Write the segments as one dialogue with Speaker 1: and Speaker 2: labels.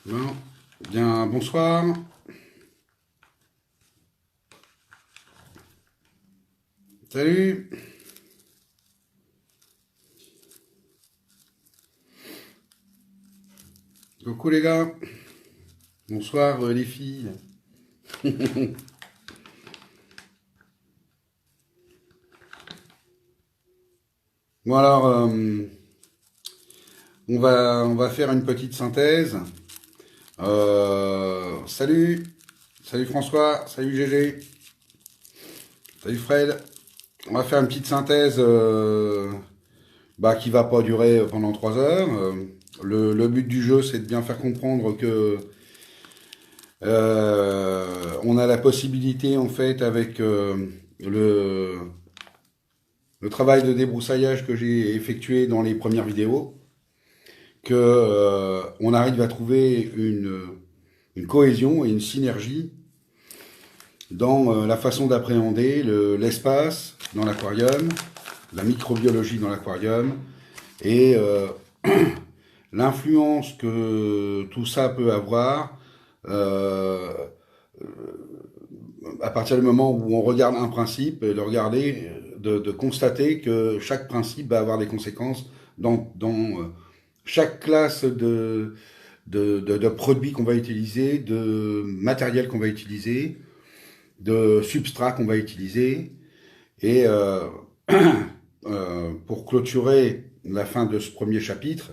Speaker 1: Bon, bien, bonsoir. Salut. Coucou les gars. Bonsoir les filles. Bon alors, on va faire une petite synthèse. Salut. Salut François. Salut GG. Salut Fred. On va faire une petite synthèse qui va pas durer pendant 3 heures. Le but du jeu, c'est de bien faire comprendre que on a la possibilité, en fait, avec le travail de débroussaillage que j'ai effectué dans les premières vidéos, que on arrive à trouver une cohésion et une synergie dans la façon d'appréhender l'espace dans l'aquarium, la microbiologie dans l'aquarium, et l'influence que tout ça peut avoir à partir du moment où on regarde un principe, et de constater que chaque principe va avoir des conséquences dans chaque classe de produits qu'on va utiliser, de matériel qu'on va utiliser, de substrat qu'on va utiliser. Et pour clôturer la fin de ce premier chapitre,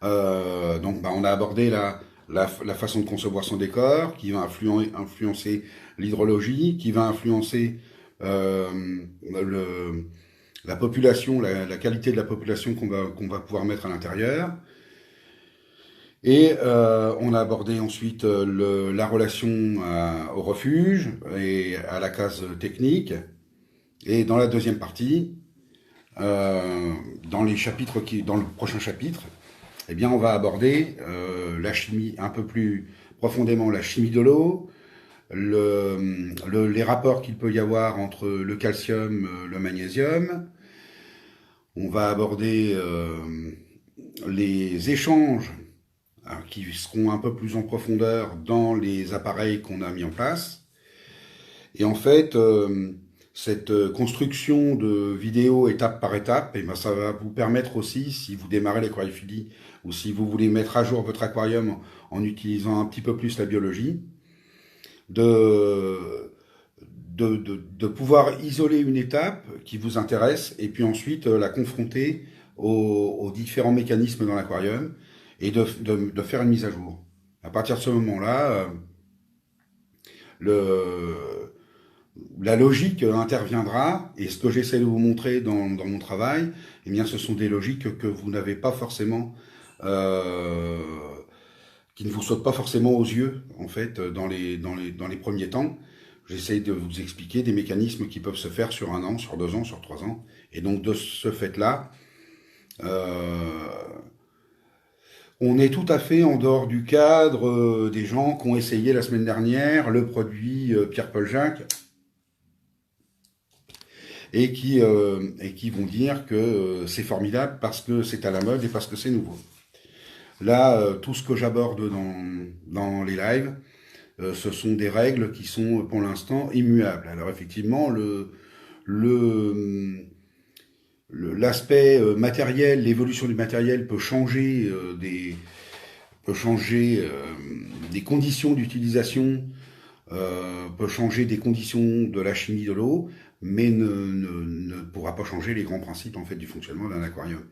Speaker 1: on a abordé la façon de concevoir son décor, qui va influencer l'hydrologie, qui va influencer la population, la qualité de la population qu'on va pouvoir mettre à l'intérieur. Et on a abordé ensuite la relation au refuge et à la case technique. Et dans la deuxième partie, dans le prochain chapitre, eh bien, on va aborder la chimie un peu plus profondément, la chimie de l'eau, les rapports qu'il peut y avoir entre le calcium, le magnésium. On va aborder les échanges qui seront un peu plus en profondeur dans les appareils qu'on a mis en place. Et en fait, cette construction de vidéos étape par étape, et ben ça va vous permettre aussi, si vous démarrez l'aquariophilie ou si vous voulez mettre à jour votre aquarium en utilisant un petit peu plus la biologie, de pouvoir isoler une étape qui vous intéresse et puis ensuite la confronter aux différents mécanismes dans l'aquarium et de faire une mise à jour. À partir de ce moment-là, la logique interviendra, et ce que j'essaie de vous montrer dans mon travail, eh bien, ce sont des logiques que vous n'avez pas forcément, qui ne vous sautent pas forcément aux yeux, en fait, dans les premiers temps. J'essaie de vous expliquer des mécanismes qui peuvent se faire sur 1 an, sur 2 ans, sur 3 ans. Et donc, de ce fait-là, on est tout à fait en dehors du cadre des gens qui ont essayé la semaine dernière le produit Pierre-Paul Jacques et qui vont dire que c'est formidable parce que c'est à la mode et parce que c'est nouveau. Là, tout ce que j'aborde dans les lives, ce sont des règles qui sont pour l'instant immuables. Alors effectivement, l'aspect matériel, l'évolution du matériel peut changer des conditions d'utilisation, peut changer des conditions de la chimie de l'eau, mais ne pourra pas changer les grands principes en fait du fonctionnement d'un aquarium,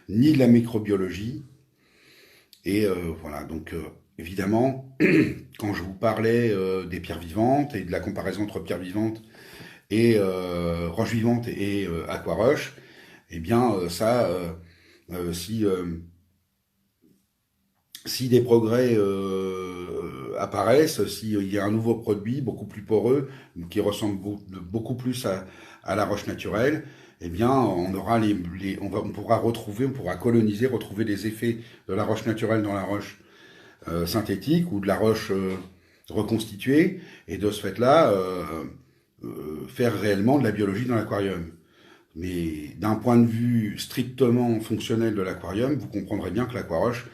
Speaker 1: ni de la microbiologie. Et voilà, donc évidemment, quand je vous parlais des pierres vivantes et de la comparaison entre pierres vivantes et roches vivantes et aquaroches, eh bien si des progrès apparaissent, s'il y a un nouveau produit beaucoup plus poreux, qui ressemble beaucoup plus à la roche naturelle, eh bien, on pourra retrouver les effets de la roche naturelle dans la roche synthétique ou de la roche reconstituée, et de ce fait-là, faire réellement de la biologie dans l'aquarium. Mais d'un point de vue strictement fonctionnel de l'aquarium, vous comprendrez bien que l'aquaroche,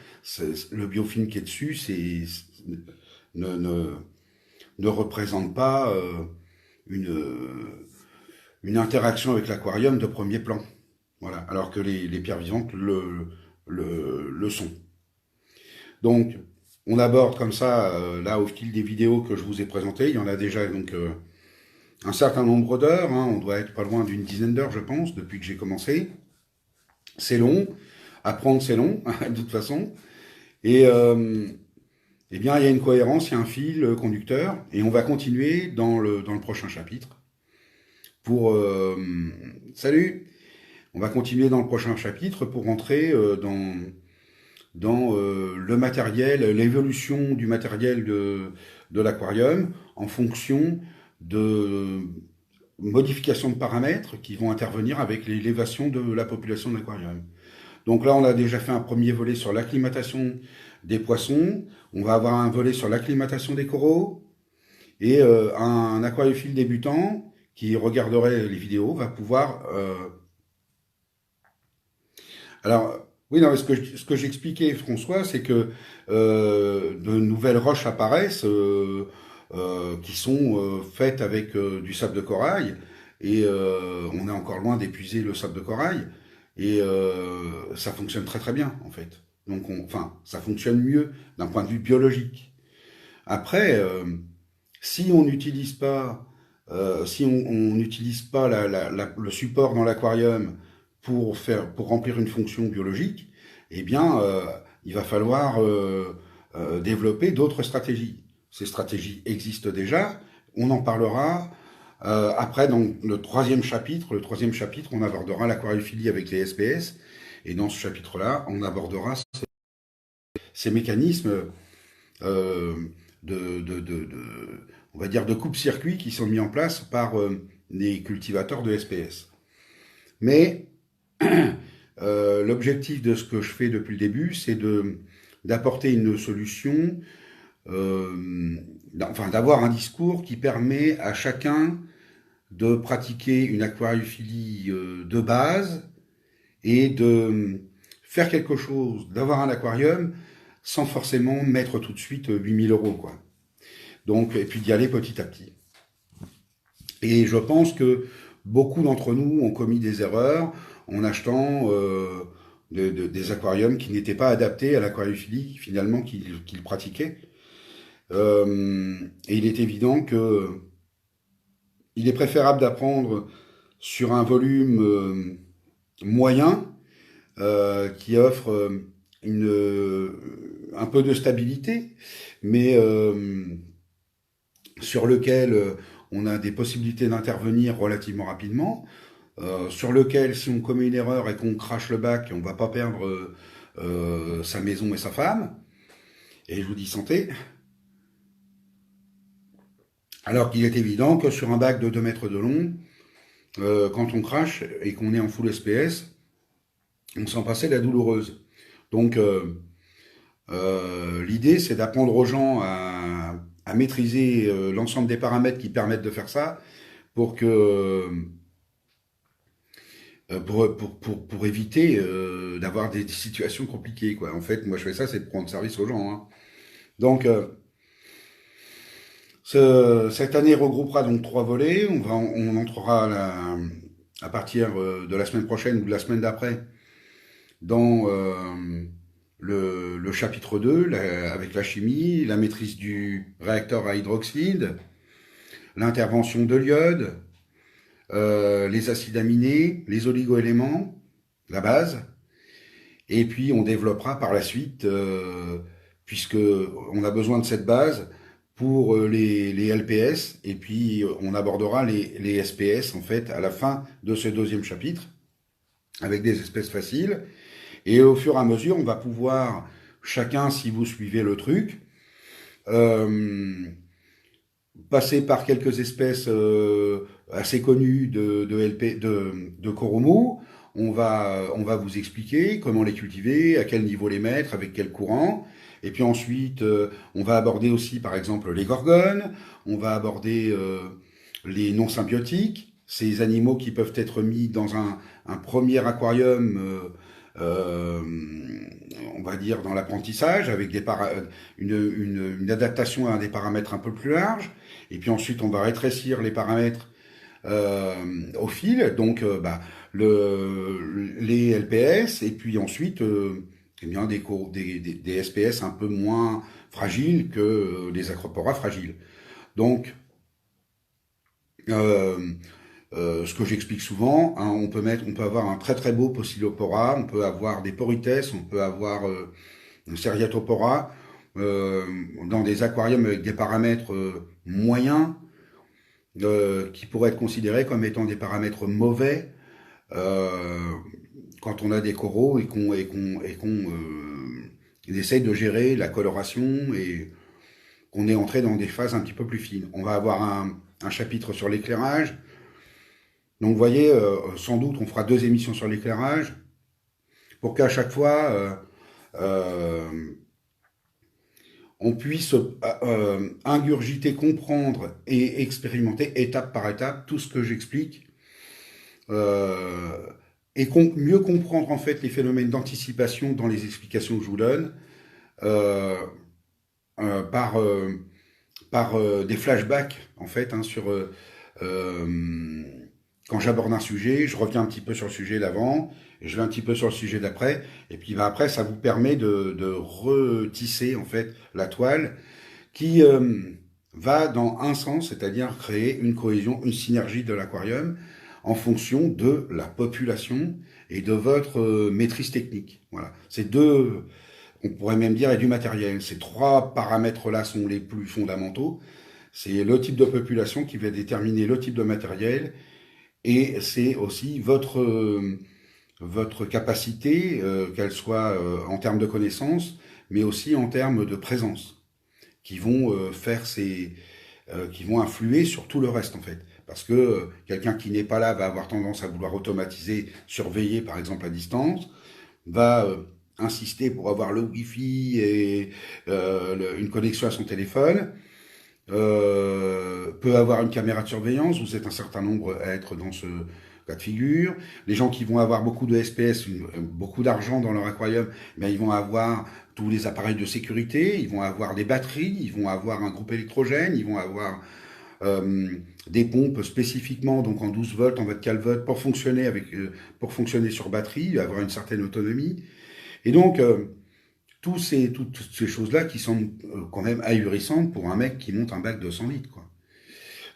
Speaker 1: le biofilm qui est dessus, ne, ne, ne représente pas une interaction avec l'aquarium de premier plan. Voilà, alors que les pierres vivantes le sont. Donc, on aborde comme ça, là, au fil des vidéos que je vous ai présentées, il y en a déjà donc un certain nombre d'heures, hein, on doit être pas loin d'une dizaine d'heures, je pense, depuis que j'ai commencé. C'est long, apprendre c'est long, de toute façon, et eh bien, il y a une cohérence, il y a un fil conducteur, et on va continuer dans le prochain chapitre. Salut! On va continuer dans le prochain chapitre pour rentrer dans le matériel, l'évolution du matériel de l'aquarium en fonction de modifications de paramètres qui vont intervenir avec l'élévation de la population de l'aquarium. Donc là, on a déjà fait un premier volet sur l'acclimatation des poissons. On va avoir un volet sur l'acclimatation des coraux. Et un aquariophile débutant qui regarderait les vidéos va pouvoir... Alors, oui, non, ce que j'expliquais, François, c'est que de nouvelles roches apparaissent qui sont faites avec du sable de corail. Et on est encore loin d'épuiser le sable de corail. Et ça fonctionne très très bien, en fait. Donc, enfin, ça fonctionne mieux d'un point de vue biologique. Après, si on n'utilise pas, si on n'utilise pas le support dans l'aquarium pour remplir une fonction biologique, eh bien, il va falloir développer d'autres stratégies. Ces stratégies existent déjà. On en parlera après dans le troisième chapitre. Le troisième chapitre, on abordera l'aquariophilie avec les SPS. Et dans ce chapitre-là, on abordera ces mécanismes on va dire de coupe-circuit qui sont mis en place par les cultivateurs de SPS. Mais l'objectif de ce que je fais depuis le début, c'est d'apporter une solution, enfin d'avoir un discours qui permet à chacun de pratiquer une aquariophilie de base et de faire quelque chose, d'avoir un aquarium sans forcément mettre tout de suite 8000 €, quoi. Donc, et puis d'y aller petit à petit. Et je pense que beaucoup d'entre nous ont commis des erreurs en achetant des aquariums qui n'étaient pas adaptés à l'aquariophilie finalement qu'ils pratiquaient. Et il est évident que il est préférable d'apprendre sur un volume moyen qui offre un peu de stabilité, mais sur lequel on a des possibilités d'intervenir relativement rapidement, sur lequel si on commet une erreur et qu'on crache le bac, on va pas perdre sa maison et sa femme, et je vous dis santé. Alors qu'il est évident que sur un bac de 2 mètres de long, quand on crache et qu'on est en full SPS, on sent passer la douloureuse. Donc l'idée c'est d'apprendre aux gens à maîtriser l'ensemble des paramètres qui permettent de faire ça pour que pour éviter d'avoir des situations compliquées, quoi. En fait, moi je fais ça, c'est de prendre service aux gens, hein. Donc cette année regroupera donc 3 volets. On entrera à partir de la semaine prochaine ou de la semaine d'après dans le chapitre 2, avec la chimie, la maîtrise du réacteur à hydroxyde, l'intervention de l'iode, les acides aminés, les oligoéléments, la base. Et puis on développera par la suite, puisque on a besoin de cette base pour les LPS, et puis on abordera les SPS en fait à la fin de ce deuxième chapitre, avec des espèces faciles. Et au fur et à mesure, on va pouvoir, chacun, si vous suivez le truc, passer par quelques espèces assez connues de Koromu. On va vous expliquer comment les cultiver, à quel niveau les mettre, avec quel courant. Et puis ensuite, on va aborder aussi, par exemple, les gorgones. On va aborder les non-symbiotiques, ces animaux qui peuvent être mis dans un premier aquarium euh, on va dire, dans l'apprentissage, avec une adaptation à des paramètres un peu plus larges. Et puis ensuite, on va rétrécir les paramètres au fil, donc les LPS, et puis ensuite eh bien, des SPS un peu moins fragiles que des acroporas fragiles. Donc, euh, ce que j'explique souvent, hein, on peut avoir un très très beau Poecilopora, on peut avoir des Porites, on peut avoir un Seriatopora dans des aquariums avec des paramètres moyens qui pourraient être considérés comme étant des paramètres mauvais euh, quand on a des coraux et qu'on essaye de gérer la coloration et qu'on est entré dans des phases un petit peu plus fines. On va avoir un chapitre sur l'éclairage. Donc vous voyez, sans doute on fera 2 émissions sur l'éclairage pour qu'à chaque fois euh, on puisse ingurgiter, comprendre et expérimenter étape par étape tout ce que j'explique euh, et mieux comprendre en fait les phénomènes d'anticipation dans les explications que je vous donne euh, euh, par, euh, par des flashbacks en fait hein, sur euh, quand j'aborde un sujet, je reviens un petit peu sur le sujet d'avant, et je vais un petit peu sur le sujet d'après, et puis après ça vous permet de retisser en fait la toile qui va dans un sens, c'est-à-dire créer une cohésion, une synergie de l'aquarium en fonction de la population et de votre maîtrise technique. Voilà, c'est deux, on pourrait même dire, et du matériel. Ces 3 paramètres-là sont les plus fondamentaux. C'est le type de population qui va déterminer le type de matériel et c'est aussi votre capacité, qu'elle soit en termes de connaissances, mais aussi en termes de présence, qui vont qui vont influer sur tout le reste en fait. Parce que quelqu'un qui n'est pas là va avoir tendance à vouloir automatiser, surveiller par exemple à distance, va insister pour avoir le Wi-Fi et une connexion à son téléphone, peut avoir une caméra de surveillance, vous êtes un certain nombre à être dans ce cas de figure. Les gens qui vont avoir beaucoup de SPS, beaucoup d'argent dans leur aquarium, ben, ils vont avoir tous les appareils de sécurité, ils vont avoir des batteries, ils vont avoir un groupe électrogène, ils vont avoir euh, des pompes spécifiquement donc en 12 volts, en 24 volts pour fonctionner sur batterie, avoir une certaine autonomie. Et donc toutes ces choses-là qui sont quand même ahurissantes pour un mec qui monte un bac de 100 litres, quoi.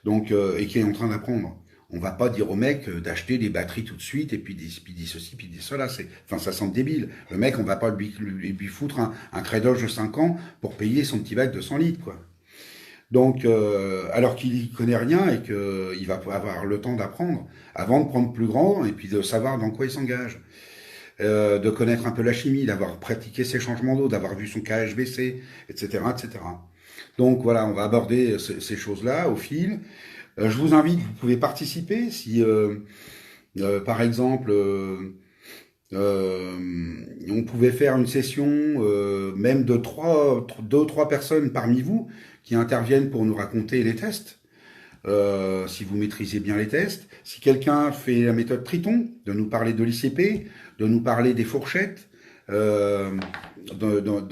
Speaker 1: Donc, et qui est en train d'apprendre. On va pas dire au mec d'acheter des batteries tout de suite et puis dit ceci, puis dit cela. Enfin, ça semble débile. Le mec, on va pas lui foutre un crédoge de 5 ans pour payer son petit bac de 100 litres, quoi. Donc, alors qu'il y connaît rien et qu'il va avoir le temps d'apprendre avant de prendre plus grand et puis de savoir dans quoi il s'engage. De connaître un peu la chimie, d'avoir pratiqué ses changements d'eau, d'avoir vu son KHBC, etc., etc. Donc voilà, on va aborder ces choses-là au fil. Je vous invite, vous pouvez participer si, par exemple, on pouvait faire une session même de 2 ou 3 personnes parmi vous qui interviennent pour nous raconter les tests. Si vous maîtrisez bien les tests, si quelqu'un fait la méthode Triton, de nous parler de l'ICP, de nous parler des fourchettes dans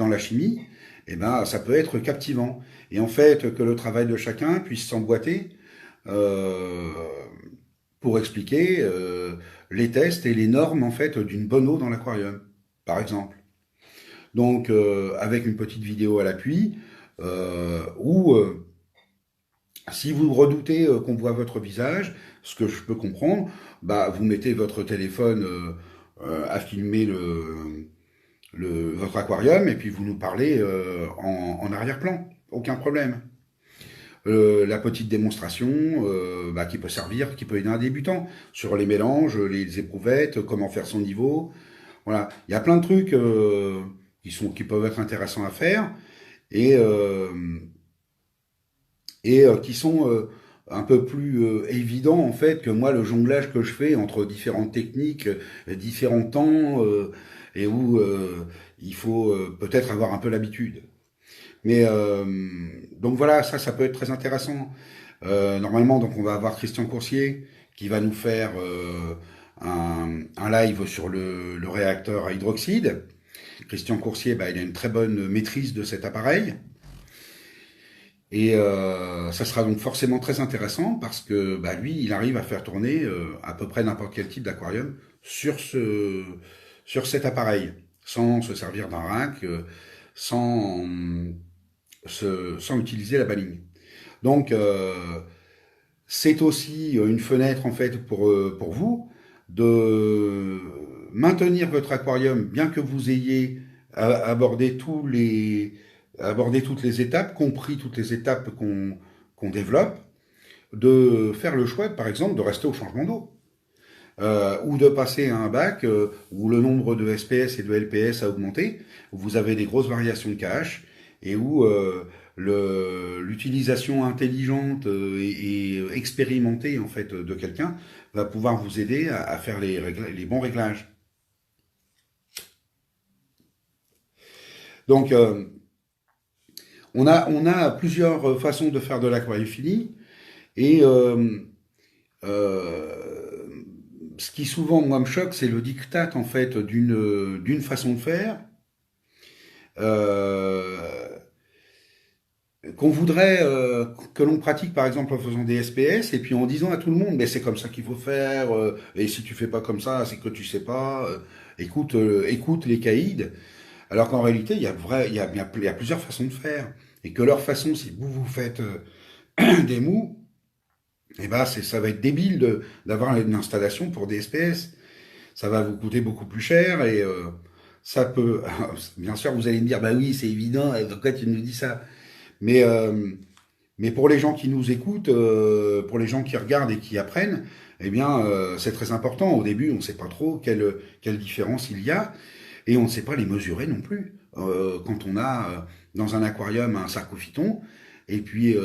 Speaker 1: la chimie, eh ben ça peut être captivant. Et en fait, que le travail de chacun puisse s'emboîter euh, pour expliquer les tests et les normes en fait d'une bonne eau dans l'aquarium, par exemple. Donc avec une petite vidéo à l'appui, ou si vous redoutez qu'on voit votre visage, ce que je peux comprendre, bah vous mettez votre téléphone à filmer votre aquarium et puis vous nous parlez en arrière-plan, aucun problème. La petite démonstration qui peut servir, qui peut aider un débutant sur les mélanges, les éprouvettes, comment faire son niveau. Voilà, il y a plein de trucs qui peuvent être intéressants à faire et qui sont un peu plus évidents en fait que moi le jonglage que je fais entre différentes techniques, différents temps et où il faut peut-être avoir un peu l'habitude. Mais donc voilà, ça peut être très intéressant. Normalement, donc on va avoir Christian Coursier qui va nous faire un live sur le réacteur à hydroxyde. Christian Coursier, il a une très bonne maîtrise de cet appareil. Et ça sera donc forcément très intéressant parce que lui, il arrive à faire tourner à peu près n'importe quel type d'aquarium sur cet appareil, sans se servir d'un rack, sans, sans utiliser la baling. Donc, c'est aussi une fenêtre en fait pour vous de maintenir votre aquarium, bien que vous ayez abordé aborder toutes les étapes, compris toutes les étapes qu'on développe, de faire le choix, par exemple, de rester au changement d'eau. Ou de passer à un bac où le nombre de SPS et de LPS a augmenté, où vous avez des grosses variations de KH, et où l'utilisation intelligente et expérimentée en fait de quelqu'un va pouvoir vous aider à faire les bons réglages. Donc, on a plusieurs façons de faire de l'aquariophilie et ce qui souvent moi me choque, c'est le diktat en fait d'une façon de faire euh, qu'on voudrait que l'on pratique par exemple en faisant des SPS et puis en disant à tout le monde mais c'est comme ça qu'il faut faire et si tu fais pas comme ça c'est que tu sais pas écoute les caïds alors qu'en réalité il y a plusieurs façons de faire et que leur façon si vous faites des mous et ça va être débile d'avoir une installation pour des SPS. Ça va vous coûter beaucoup plus cher et ça peut. Bien sûr, vous allez me dire, bah oui, c'est évident. Pourquoi tu nous dis ça? Mais pour les gens qui nous écoutent, pour les gens qui regardent et qui apprennent, eh bien, c'est très important. Au début, on ne sait pas trop quelle différence il y a et on ne sait pas les mesurer non plus. Quand on a dans un aquarium un sarcophyton, et puis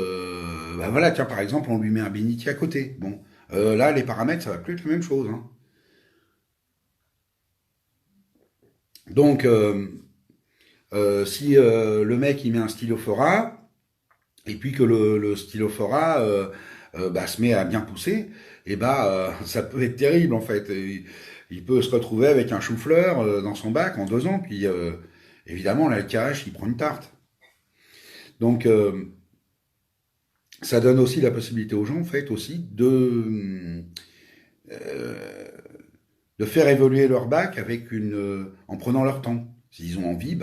Speaker 1: voilà, tiens, par exemple, on lui met un bénitier à côté. Bon, là, les paramètres, ça va plus être la même chose. Hein. Donc, si le mec il met un stylophora, et puis que le stylophora se met à bien pousser, et ça peut être terrible en fait. Et il peut se retrouver avec un chou-fleur dans son bac en 2 ans, puis évidemment là le KH il prend une tarte. Donc ça donne aussi la possibilité aux gens en fait aussi euh, de faire évoluer leur bac avec en prenant leur temps. S'ils ont envie,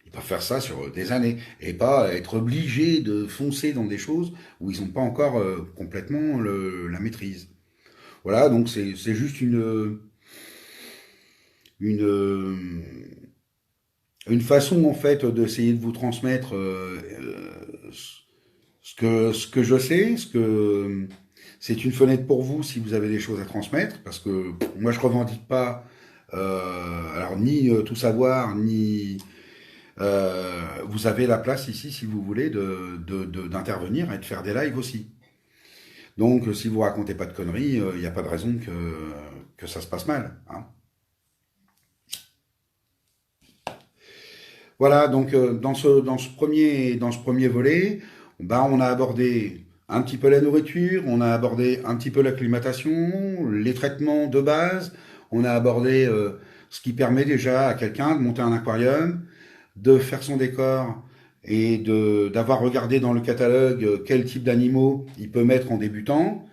Speaker 1: ils peuvent faire ça sur des années et pas être obligés de foncer dans des choses où ils n'ont pas encore complètement la maîtrise. Voilà, donc c'est juste une, une façon en fait d'essayer de vous transmettre ce que je sais, c'est une fenêtre pour vous si vous avez des choses à transmettre, parce que moi je revendique pas alors ni tout savoir, ni vous avez la place ici si vous voulez d'intervenir et de faire des lives aussi. Donc si vous racontez pas de conneries, il n'y a pas de raison que ça se passe mal. Hein. Voilà, donc dans ce premier volet, on a abordé un petit peu la nourriture, on a abordé un petit peu l'acclimatation, les traitements de base, on a abordé ce qui permet déjà à quelqu'un de monter un aquarium, de faire son décor et d'avoir regardé dans le catalogue quel type d'animaux il peut mettre en débutant.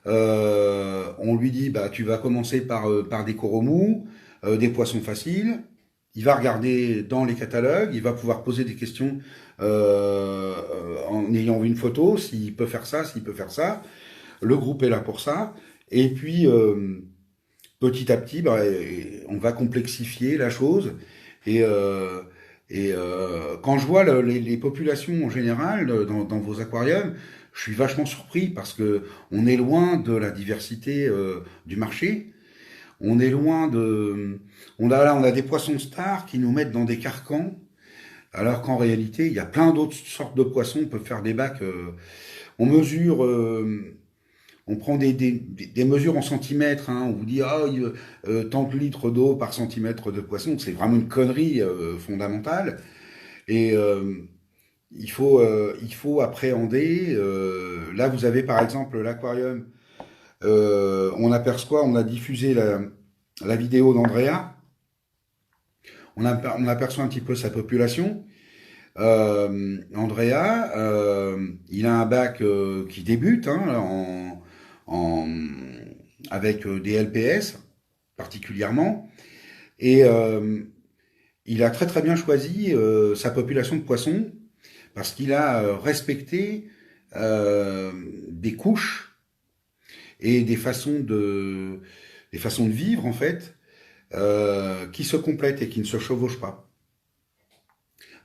Speaker 1: On lui dit tu vas commencer par des coraux mous, des poissons faciles. Il va regarder dans les catalogues, il va pouvoir poser des questions en ayant vu une photo, s'il peut faire ça, s'il peut faire ça. Le groupe est là pour ça. Et puis, petit à petit, on va complexifier la chose. Et, quand je vois les populations en général dans vos aquariums, je suis vachement surpris parce que on est loin de la diversité du marché. On est loin de. On a des poissons stars qui nous mettent dans des carcans, alors qu'en réalité, il y a plein d'autres sortes de poissons. On peut faire des bacs. On mesure. On prend des mesures en centimètres. Hein, on vous dit tant de litres d'eau par centimètre de poisson. C'est vraiment une connerie fondamentale. Et il faut appréhender. Là, vous avez par exemple l'aquarium On a diffusé la vidéo d'Andrea, on aperçoit un petit peu sa population. Andrea, il a un bac qui débute en, avec des LPS particulièrement, et il a très très bien choisi sa population de poissons parce qu'il a respecté des couches et des façons de vivre en fait qui se complètent et qui ne se chevauchent pas.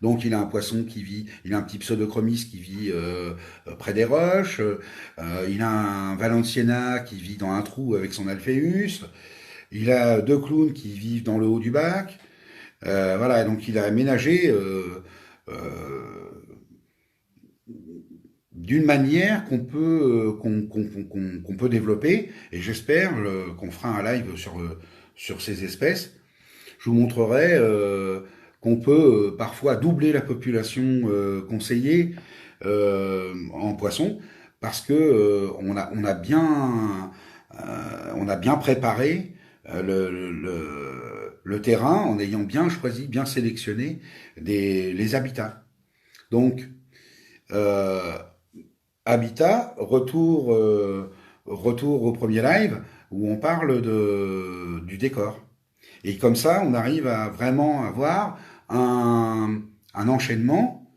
Speaker 1: Donc il a un poisson qui vit, il a un petit pseudochromis qui vit près des roches, il a un Valenciennes qui vit dans un trou avec son Alpheus, il a deux clowns qui vivent dans le haut du bac, voilà, donc il a aménagé d'une manière qu'on peut développer, et j'espère qu'on fera un live sur ces espèces. Je vous montrerai qu'on peut parfois doubler la population conseillée en poisson parce que on a bien préparé le terrain en ayant bien choisi, bien sélectionné les habitats. Donc, habitat, retour au premier live où on parle du décor. Et comme ça, on arrive à vraiment avoir un enchaînement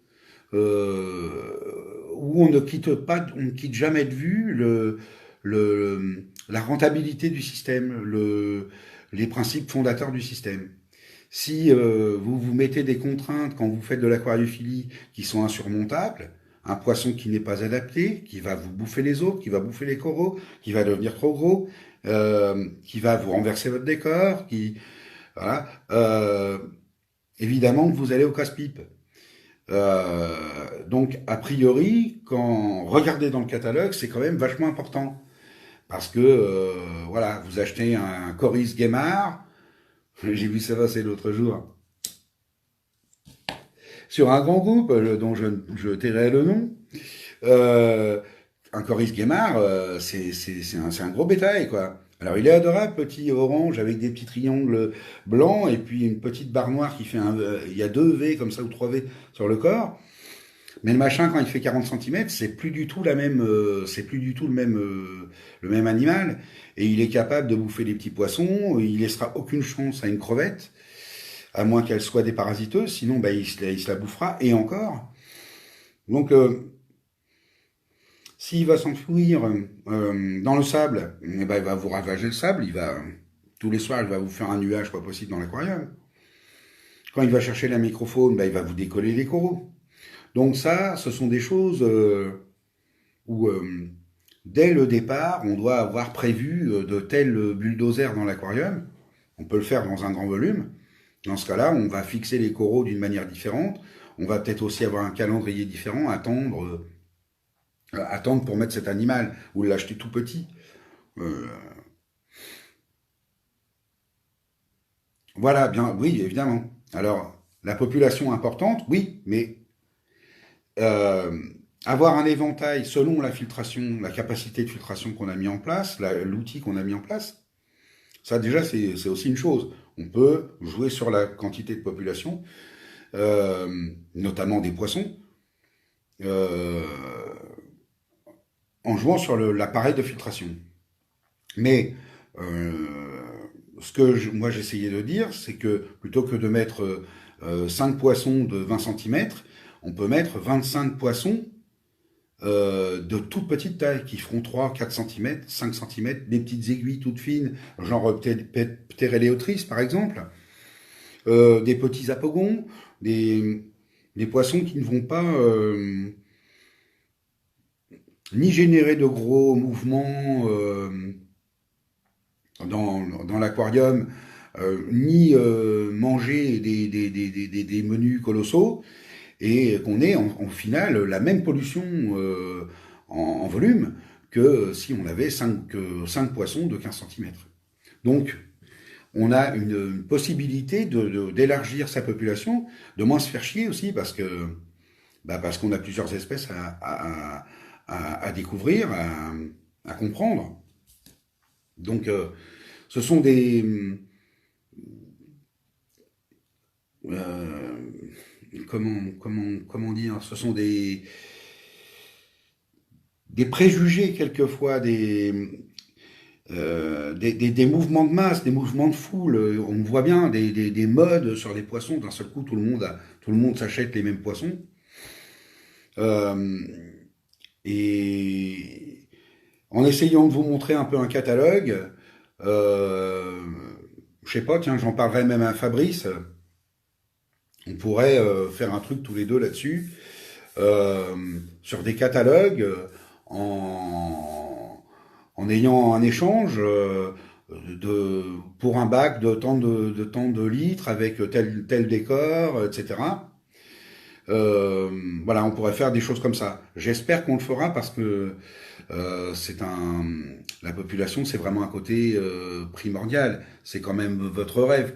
Speaker 1: où on ne quitte jamais de vue la rentabilité du système, les principes fondateurs du système. Si vous vous mettez des contraintes quand vous faites de l'aquariophilie qui sont insurmontables, un poisson qui n'est pas adapté, qui va vous bouffer les autres, qui va bouffer les coraux, qui va devenir trop gros, qui va vous renverser votre décor, voilà, évidemment vous allez au casse-pipe. Donc a priori, quand regardez dans le catalogue, c'est quand même vachement important. Parce que, voilà, vous achetez un Coris Guémard, j'ai vu ça passer l'autre jour, sur un grand groupe dont je tairai le nom. Un Coris Guémard, c'est un gros bétail, quoi. Alors il est adorable, petit orange avec des petits triangles blancs et puis une petite barre noire qui fait il y a 2 V comme ça ou 3 V sur le corps. Mais le machin, quand il fait 40 cm, c'est plus du tout c'est plus du tout le même animal. Et il est capable de bouffer des petits poissons. Il laissera aucune chance à une crevette, à moins qu'elle soit déparasiteuse. Sinon, bah, il se la bouffera et encore. Donc, s'il va s'enfouir dans le sable, eh ben, il va vous ravager le sable. Tous les soirs, il va vous faire un nuage pas possible dans l'aquarium. Quand il va chercher la microfaune, bah, il va vous décoller les coraux. Donc ça, ce sont des choses où, dès le départ, on doit avoir prévu de tels bulldozers dans l'aquarium. On peut le faire dans un grand volume. Dans ce cas-là, on va fixer les coraux d'une manière différente. On va peut-être aussi avoir un calendrier différent, attendre pour mettre cet animal ou l'acheter tout petit. Voilà, bien, oui, évidemment. Alors, la population importante, oui, mais avoir un éventail selon la filtration, la capacité de filtration qu'on a mis en place, l'outil qu'on a mis en place, ça déjà c'est aussi une chose. On peut jouer sur la quantité de population, notamment des poissons, en jouant sur l'appareil de filtration. Mais ce que moi j'essayais de dire, c'est que plutôt que de mettre 5 poissons de 20 cm, on peut mettre 25 poissons de toute petite taille, qui feront 3, 4 cm, 5 cm, des petites aiguilles toutes fines, genre Ptereléotris par exemple, des petits apogons, des poissons qui ne vont pas ni générer de gros mouvements dans l'aquarium, ni manger des menus colossaux, et qu'on ait en final la même pollution en volume que si on avait 5 poissons de 15 cm. Donc, on a une possibilité d'élargir sa population, de moins se faire chier aussi, parce qu'on a plusieurs espèces à découvrir, à comprendre. Donc, ce sont des... euh, comment dire? Ce sont des préjugés quelquefois, des mouvements de masse, des mouvements de foule. On voit bien des modes sur les poissons. D'un seul coup, tout le monde s'achète les mêmes poissons. Euh, et en essayant de vous montrer un peu un catalogue, euh, je sais pas, tiens, j'en parlerai même à Fabrice. On pourrait faire un truc tous les deux là-dessus, euh, sur des catalogues, en, en ayant un échange pour un bac de tant de litres avec tel décor, etc. Euh, voilà, on pourrait faire des choses comme ça. J'espère qu'on le fera parce que la population, c'est vraiment un côté primordial. C'est quand même votre rêve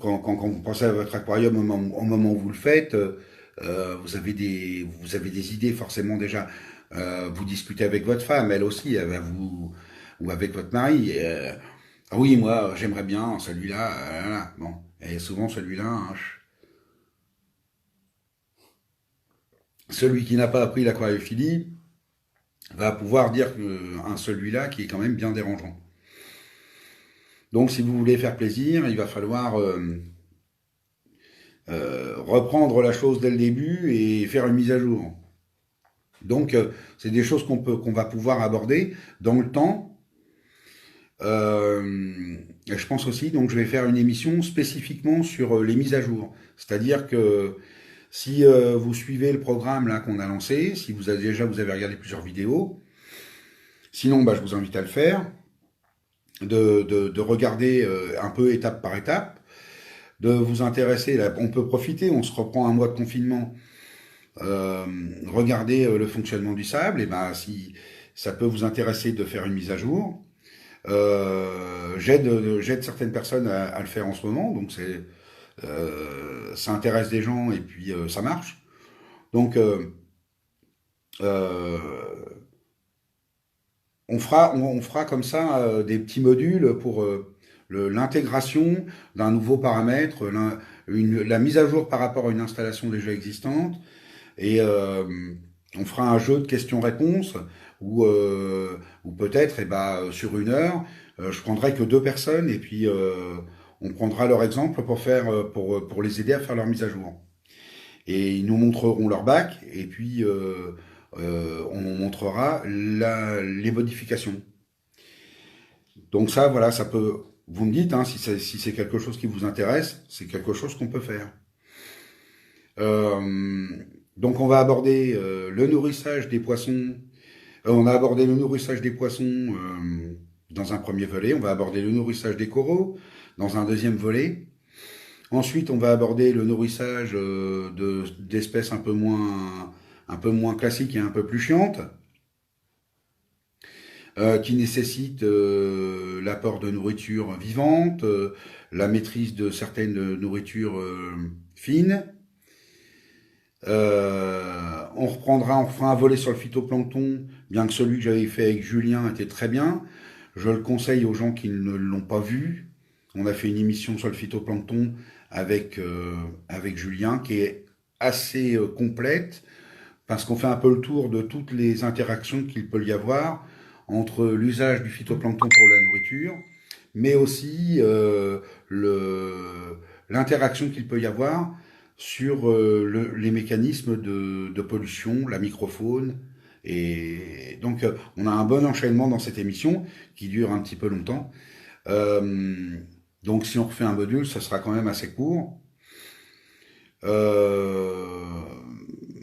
Speaker 1: quand vous pensez à votre aquarium au moment où vous le faites, vous avez des idées forcément déjà. Vous discutez avec votre femme, elle aussi, elle va ou avec votre mari. Ah oui, moi, j'aimerais bien celui-là. Bon, et souvent celui-là, hein, celui qui n'a pas appris l'aquariophilie va pouvoir dire un celui-là qui est quand même bien dérangeant. Donc, si vous voulez faire plaisir, il va falloir reprendre la chose dès le début et faire une mise à jour. Donc, c'est des choses qu'on va pouvoir aborder dans le temps. Je pense aussi, donc, je vais faire une émission spécifiquement sur les mises à jour. C'est-à-dire que si vous suivez le programme là qu'on a lancé, si vous avez regardé plusieurs vidéos, sinon, bah, je vous invite à le faire, de regarder un peu étape par étape, de vous intéresser. Là, on peut profiter, on se reprend un mois de confinement. Euh, Regardez le fonctionnement du sable, et ben si ça peut vous intéresser de faire une mise à jour. J'aide certaines personnes à le faire en ce moment, donc ça intéresse des gens et puis ça marche. Donc euh, on fera comme ça des petits modules pour l'intégration d'un nouveau paramètre, la mise à jour par rapport à une installation déjà existante. Et on fera un jeu de questions-réponses où peut-être, eh ben, sur une heure, je prendrai que deux personnes et puis on prendra leur exemple pour les aider à faire leur mise à jour. Et ils nous montreront leur bac et puis on nous montrera les modifications. Donc ça, voilà, ça peut. Vous me dites hein, si c'est quelque chose qui vous intéresse, c'est quelque chose qu'on peut faire. Euh, donc on va aborder le nourrissage des poissons. On a abordé le nourrissage des poissons dans un premier volet. On va aborder le nourrissage des coraux dans un deuxième volet. Ensuite, on va aborder le nourrissage d'espèces un peu moins classiques et un peu plus chiantes, qui nécessitent l'apport de nourriture vivante, la maîtrise de certaines nourritures fines. On fera un volet sur le phytoplancton, bien que celui que j'avais fait avec Julien était très bien. Je le conseille aux gens qui ne l'ont pas vu. On a fait une émission sur le phytoplancton avec Julien qui est assez complète parce qu'on fait un peu le tour de toutes les interactions qu'il peut y avoir entre l'usage du phytoplancton pour la nourriture, mais aussi l'interaction qu'il peut y avoir sur les mécanismes de pollution, la microfaune. Et donc, on a un bon enchaînement dans cette émission qui dure un petit peu longtemps. Euh, donc, si on refait un module, ça sera quand même assez court. Euh,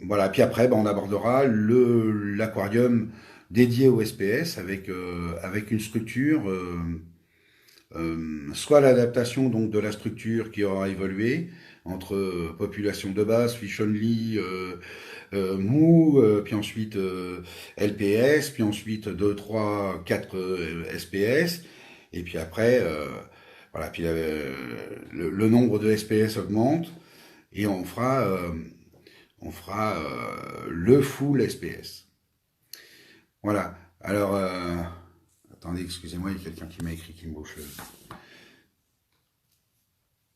Speaker 1: voilà. Puis après, ben, on abordera l'aquarium dédié au SPS avec une structure. Soit l'adaptation donc de la structure qui aura évolué entre population de base, fish only, mou, puis ensuite LPS, puis ensuite 2, 3, 4 SPS, et puis après, voilà, puis le nombre de SPS augmente, et on fera le full SPS. Voilà. Alors, Attendez, excusez-moi, il y a quelqu'un qui m'a écrit, qui me bouche.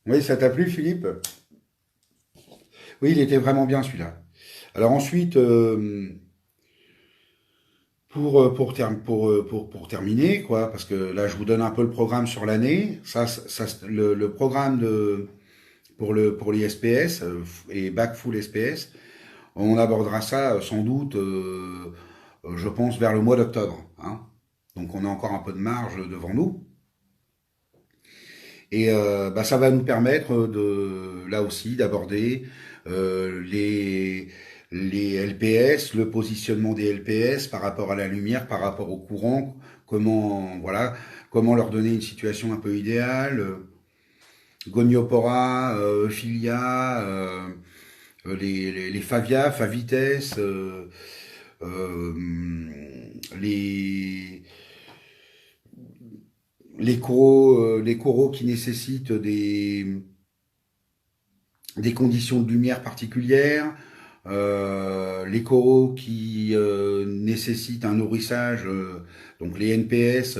Speaker 1: Oui, ça t'a plu, Philippe? Oui, il était vraiment bien celui-là. Alors ensuite, pour terminer, quoi, parce que là, je vous donne un peu le programme sur l'année. Le programme pour les SPS et Bac Full SPS, on abordera ça sans doute, je pense, vers le mois d'octobre, hein. Donc on a encore un peu de marge devant nous. Et bah, ça va nous permettre là aussi d'aborder les LPS, le positionnement des LPS par rapport à la lumière, par rapport au courant, voilà, comment leur donner une situation un peu idéale, Goniopora, Filia, les Favia, Favites, euh, les, les coraux qui nécessitent des conditions de lumière particulières, les coraux qui nécessitent un nourrissage, donc les NPS,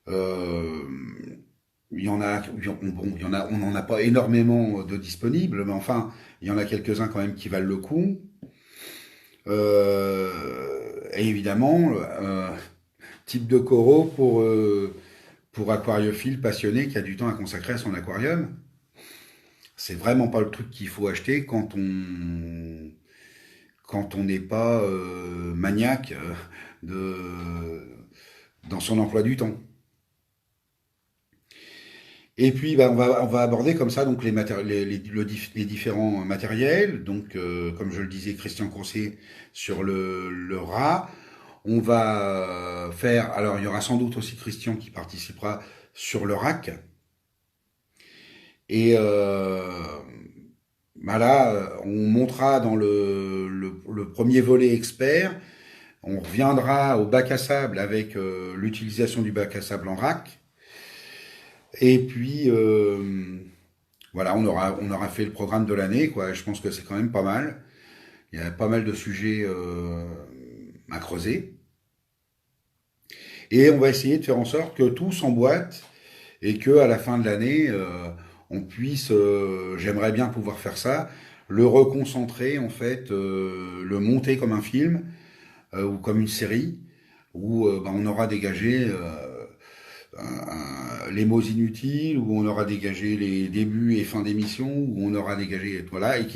Speaker 1: euh, il y en a, bon, il y en a, on n'en a pas énormément de disponibles, mais enfin, il y en a quelques-uns quand même qui valent le coup. Et évidemment, type de coraux pour aquariophile passionné qui a du temps à consacrer à son aquarium. C'est vraiment pas le truc qu'il faut acheter quand on n'est pas maniaque dans son emploi du temps. Et puis bah, on va aborder comme ça donc les différents matériels. Donc comme je le disais, Christian Coursier sur le rat. On va faire, alors il y aura sans doute aussi Christian qui participera sur le rack. Et bah là, on montera dans le premier volet expert. On reviendra au bac à sable avec l'utilisation du bac à sable en rack. Et puis voilà, on aura fait le programme de l'année, quoi. Je pense que c'est quand même pas mal. Il y a pas mal de sujets à creuser. Et on va essayer de faire en sorte que tout s'emboîte et que à la fin de l'année, on puisse, j'aimerais bien pouvoir faire ça, le reconcentrer en fait, le monter comme un film ou comme une série où bah, on aura dégagé les mots inutiles, où on aura dégagé les débuts et fins d'émission, où on aura dégagé voilà et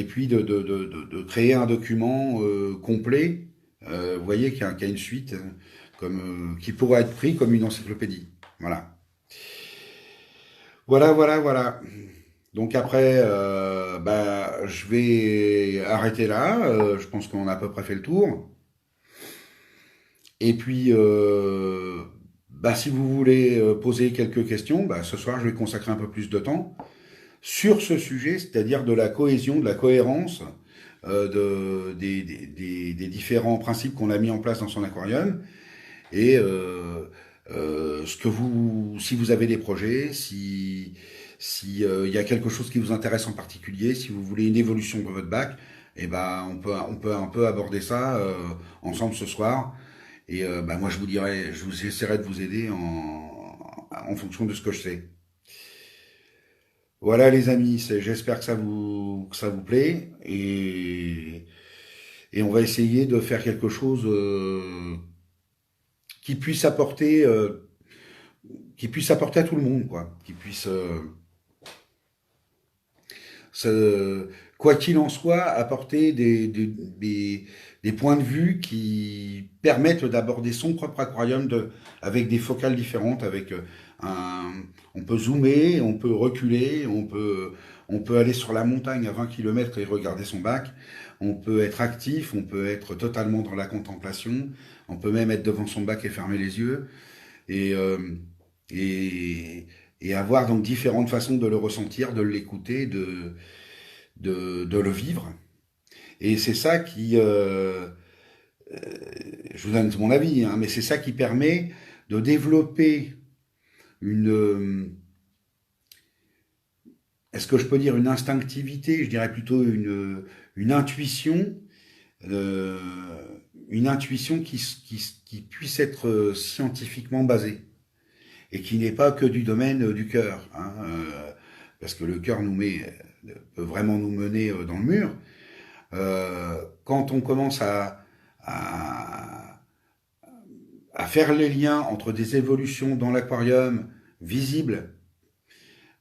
Speaker 1: puis de créer un document complet, vous voyez, qui a une suite comme qui pourrait être pris comme une encyclopédie. Voilà. Voilà. Donc après, bah, je vais arrêter là. Je pense qu'on a à peu près fait le tour. Et puis, bah, si vous voulez poser quelques questions, bah, ce soir, je vais consacrer un peu plus de temps sur ce sujet, c'est-à-dire de la cohésion, de la cohérence des différents principes qu'on a mis en place dans son aquarium. Et si vous avez des projets, si il y a quelque chose qui vous intéresse en particulier, si vous voulez une évolution de votre bac, eh ben on peut un peu aborder ça ensemble ce soir. Et bah, moi je vous dirai, je vous essaierai de vous aider en fonction de ce que je sais. Voilà les amis, j'espère que ça vous plaît et on va essayer de faire quelque chose qui puisse apporter à tout le monde, quoi, qui puisse se- quoi qu'il en soit, apporter des points de vue qui permettent d'aborder son propre aquarium avec des focales différentes, avec un, on peut zoomer, on peut reculer, on peut aller sur la montagne à 20 km et regarder son bac, on peut être actif, on peut être totalement dans la contemplation, on peut même être devant son bac et fermer les yeux, et, et, et avoir donc différentes façons de le ressentir, de l'écouter, de le vivre. Et c'est ça qui, je vous donne mon avis, hein, mais c'est ça qui permet de développer une, est-ce que je peux dire une instinctivité, je dirais plutôt une intuition euh, une intuition qui puisse être scientifiquement basée et qui n'est pas que du domaine du cœur, hein, parce que le cœur peut vraiment nous mener dans le mur. Quand on commence à, à faire les liens entre des évolutions dans l'aquarium visibles,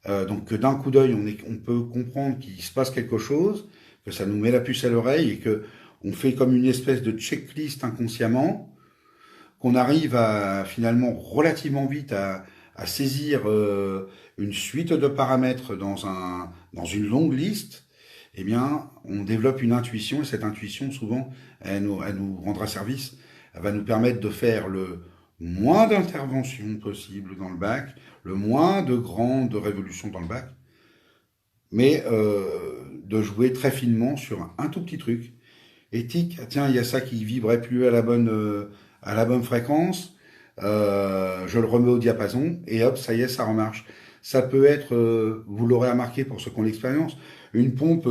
Speaker 1: donc que d'un coup d'œil on peut comprendre qu'il se passe quelque chose, que ça nous met la puce à l'oreille et que on fait comme une espèce de checklist inconsciemment, qu'on arrive à finalement relativement vite à saisir une suite de paramètres dans une longue liste, eh bien, on développe une intuition et cette intuition, souvent, elle nous rendra service. Elle va nous permettre de faire le moins d'interventions possible dans le bac, le moins de grandes révolutions dans le bac, mais de jouer très finement sur un tout petit truc. Éthique, ah, tiens, il y a ça qui vibrait plus à la bonne fréquence, je le remets au diapason, et hop, ça y est, ça remarche. Ça peut être, vous l'aurez remarqué pour ceux qui ont l'expérience, une pompe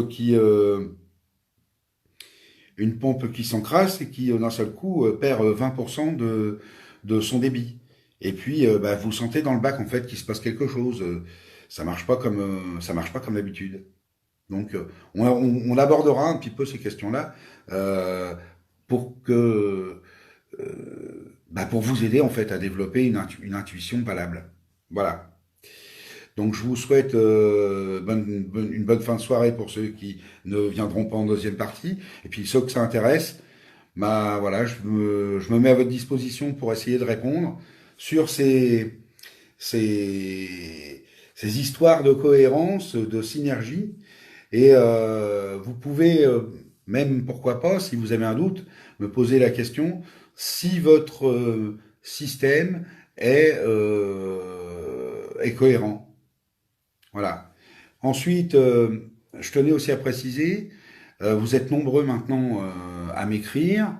Speaker 1: une pompe qui s'encrasse et qui, d'un seul coup, perd 20% de son débit. Et puis, bah, vous sentez dans le bac, en fait, qu'il se passe quelque chose. Ça marche pas comme d'habitude. Donc, on abordera un petit peu ces questions-là euh, pour que, bah, pour vous aider en fait à développer une intuition valable. Voilà. Donc, je vous souhaite une bonne fin de soirée pour ceux qui ne viendront pas en deuxième partie. Et puis ceux que ça intéresse, bah voilà, je me mets à votre disposition pour essayer de répondre sur ces histoires de cohérence, de synergie. Et vous pouvez, même pourquoi pas, si vous avez un doute, me poser la question si votre système est cohérent. Voilà. Ensuite, je tenais aussi à préciser, vous êtes nombreux maintenant à m'écrire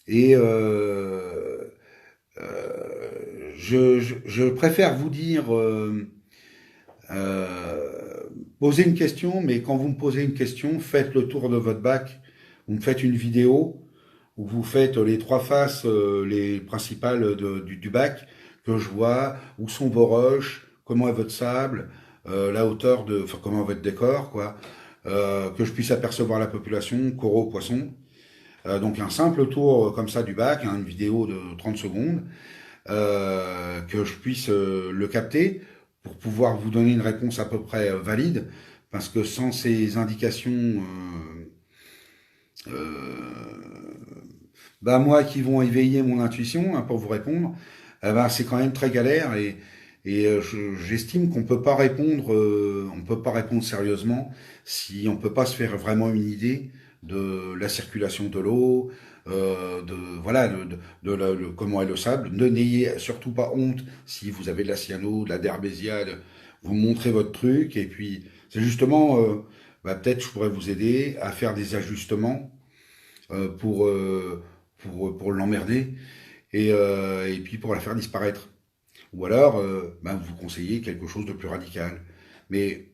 Speaker 1: et je préfère vous dire posez une question, mais quand vous me posez une question, faites le tour de votre bac. Vous me faites une vidéo où vous faites les trois faces, les principales du bac que je vois. Où sont vos roches? Comment est votre sable? La hauteur enfin comment est votre décor, quoi. Que je puisse apercevoir la population, coraux, poissons. Donc un simple tour comme ça du bac, hein, une vidéo de 30 secondes, que je puisse le capter pour pouvoir vous donner une réponse à peu près valide, parce que sans ces indications, bah moi qui vont éveiller mon intuition hein, pour vous répondre, bah, c'est quand même très galère et j'estime qu'on peut pas répondre, on peut pas répondre sérieusement si on peut pas se faire vraiment une idée de la circulation de l'eau, de voilà comment est le sable. Ne n'ayez surtout pas honte si vous avez de la cyano, de la derbésiade, vous montrez votre truc et puis c'est justement bah, peut-être je pourrais vous aider à faire des ajustements euh, pour euh, pour l'emmerder et puis pour la faire disparaître. Ou alors, bah, vous conseillez quelque chose de plus radical. Mais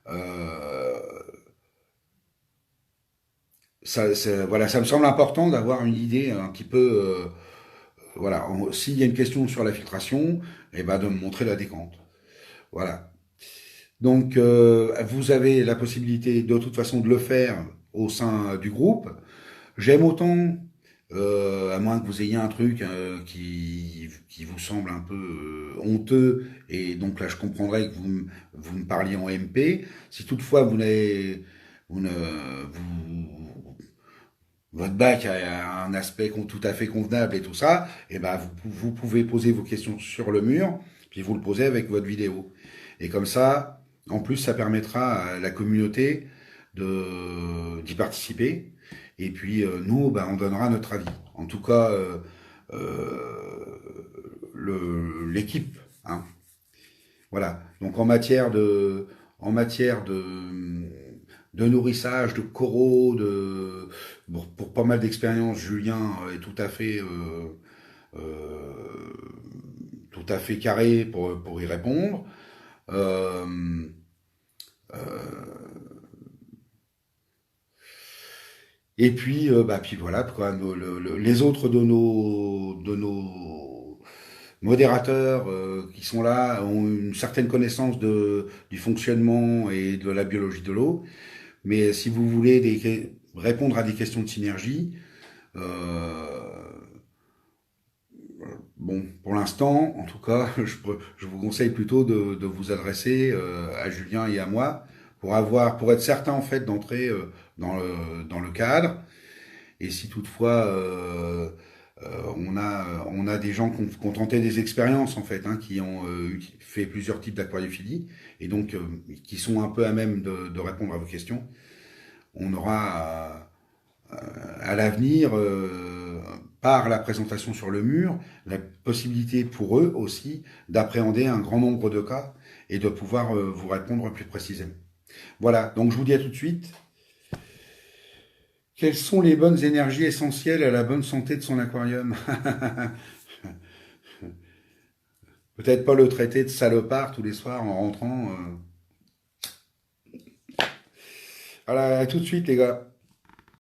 Speaker 1: euh, voilà, ça me semble important d'avoir une idée un petit peu. Voilà, s'il y a une question sur la filtration, et ben de me montrer la décante. Voilà. Donc, vous avez la possibilité de toute façon de le faire au sein du groupe. J'aime autant, à moins que vous ayez un truc qui vous semble un peu honteux, et donc là je comprendrais que vous me parliez en MP. Si toutefois vous ne, votre bac a un aspect tout à fait convenable et tout ça, et ben vous pouvez poser vos questions sur le mur, puis vous le posez avec votre vidéo. Et comme ça, en plus, ça permettra à la communauté d'y participer. Et puis nous, ben, on donnera notre avis. En tout cas, l'équipe. Hein. Voilà. Donc en matière de nourrissage, de coraux, pour pas mal d'expériences, Julien est euh, tout à fait carré pour y répondre. Euh, euh, Et puis, puis voilà, quoi, les autres de nos modérateurs qui sont là ont une certaine connaissance du fonctionnement et de la biologie de l'eau. Mais si vous voulez répondre à des questions de synergie, euh, bon, pour l'instant, en tout cas, je vous conseille plutôt de vous adresser à Julien et à moi pour être certain en fait d'entrer dans le cadre. Et si toutefois on a des gens qui ont tenté des expériences en fait, hein, qui ont fait plusieurs types d'aquariophilie et donc qui sont un peu à même de répondre à vos questions, on aura à l'avenir, par la présentation sur le mur, la possibilité pour eux aussi d'appréhender un grand nombre de cas et de pouvoir vous répondre plus précisément. Voilà, donc je vous dis à tout de suite. Quelles sont les bonnes énergies essentielles à la bonne santé de son aquarium? Peut-être pas le traiter de salopard tous les soirs en rentrant. Voilà, à tout de suite les gars.